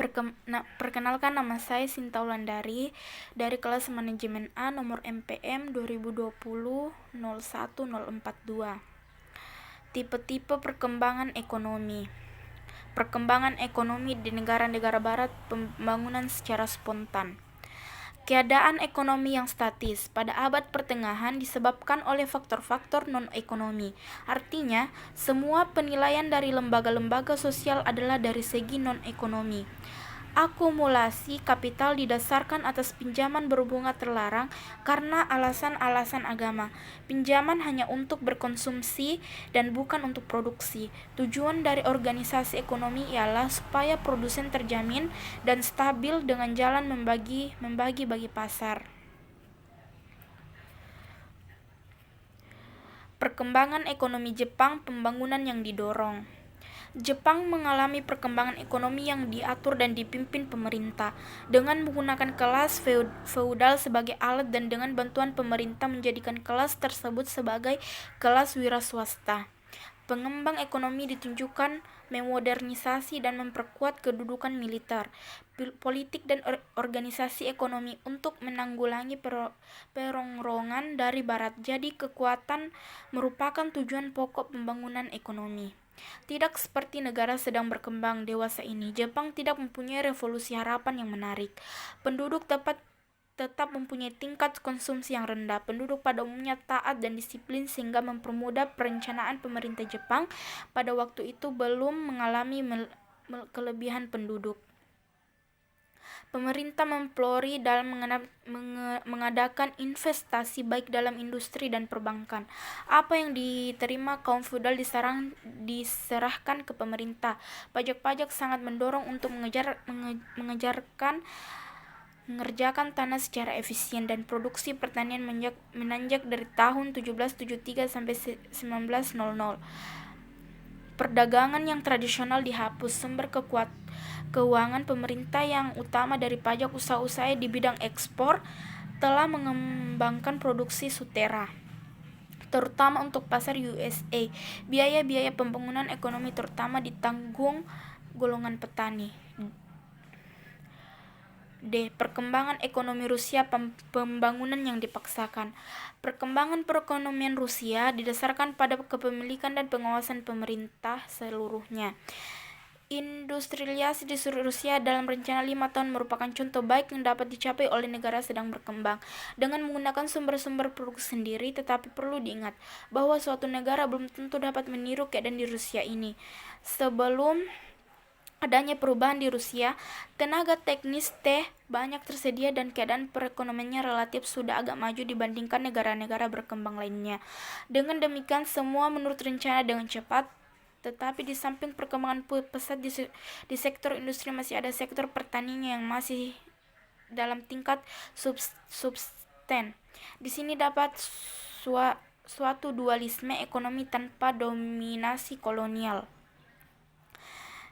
Perkenalkan, nama saya Sinta Wulandari dari kelas Manajemen A nomor MPM 2020 01042. Tipe-tipe perkembangan ekonomi. Perkembangan ekonomi di negara-negara barat, pembangunan secara spontan. Keadaan ekonomi yang statis pada abad pertengahan disebabkan oleh faktor-faktor non-ekonomi. Artinya, semua penilaian dari lembaga-lembaga sosial adalah dari segi non-ekonomi. Akumulasi kapital didasarkan atas pinjaman berbunga terlarang karena alasan-alasan agama. Pinjaman hanya untuk berkonsumsi dan bukan untuk produksi. Tujuan dari organisasi ekonomi ialah supaya produsen terjamin dan stabil dengan jalan membagi-bagi pasar. Perkembangan ekonomi Jepang, pembangunan yang didorong. Jepang mengalami perkembangan ekonomi yang diatur dan dipimpin pemerintah, dengan menggunakan kelas feudal sebagai alat dan dengan bantuan pemerintah menjadikan kelas tersebut sebagai kelas wira swasta. Pengembang ekonomi ditunjukkan memodernisasi dan memperkuat kedudukan militer, politik dan organisasi ekonomi untuk menanggulangi perongrongan dari barat. Jadi kekuatan merupakan tujuan pokok pembangunan ekonomi. Tidak seperti negara sedang berkembang dewasa ini, Jepang tidak mempunyai revolusi harapan yang menarik. Penduduk tetap mempunyai tingkat konsumsi yang rendah. Penduduk pada umumnya taat dan disiplin sehingga mempermudah perencanaan. Pemerintah Jepang pada waktu itu belum mengalami kelebihan penduduk. Pemerintah memplori dalam mengadakan investasi baik dalam industri dan perbankan. Apa yang diterima kaum feudal diserahkan ke pemerintah. Pajak-pajak sangat mendorong untuk mengerjakan tanah secara efisien, dan produksi pertanian menanjak dari tahun 1773 sampai 1900. Perdagangan yang tradisional dihapus. Sumber keuangan pemerintah yang utama dari pajak usaha-usaha di bidang ekspor telah mengembangkan produksi sutera, terutama untuk pasar USA. Biaya-biaya pembangunan ekonomi terutama ditanggung golongan petani. D. Perkembangan ekonomi Rusia, pembangunan yang dipaksakan. Perkembangan perekonomian Rusia didasarkan pada kepemilikan dan pengawasan pemerintah seluruhnya. Industrialisasi di seluruh Rusia dalam rencana 5 tahun merupakan contoh baik yang dapat dicapai oleh negara sedang berkembang dengan menggunakan sumber-sumber produksi sendiri. Tetapi perlu diingat bahwa suatu negara belum tentu dapat meniru keadaan di Rusia ini. Sebelum adanya perubahan di Rusia, tenaga teknis banyak tersedia dan keadaan perekonomiannya relatif sudah agak maju dibandingkan negara-negara berkembang lainnya. Dengan demikian, semua menurut rencana dengan cepat. Tetapi di samping perkembangan pesat di sektor industri, masih ada sektor pertanian yang masih dalam tingkat subsisten. Di sini dapat suatu dualisme ekonomi tanpa dominasi kolonial.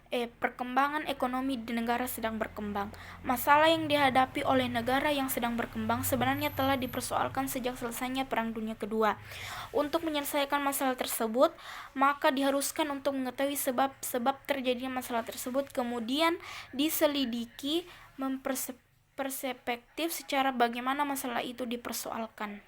Perkembangan ekonomi di negara sedang berkembang. Masalah yang dihadapi oleh negara yang sedang berkembang sebenarnya telah dipersoalkan sejak selesainya Perang Dunia Kedua. Untuk menyelesaikan masalah tersebut, maka diharuskan untuk mengetahui sebab terjadinya masalah tersebut, kemudian diselidiki, memperspektif secara bagaimana masalah itu dipersoalkan.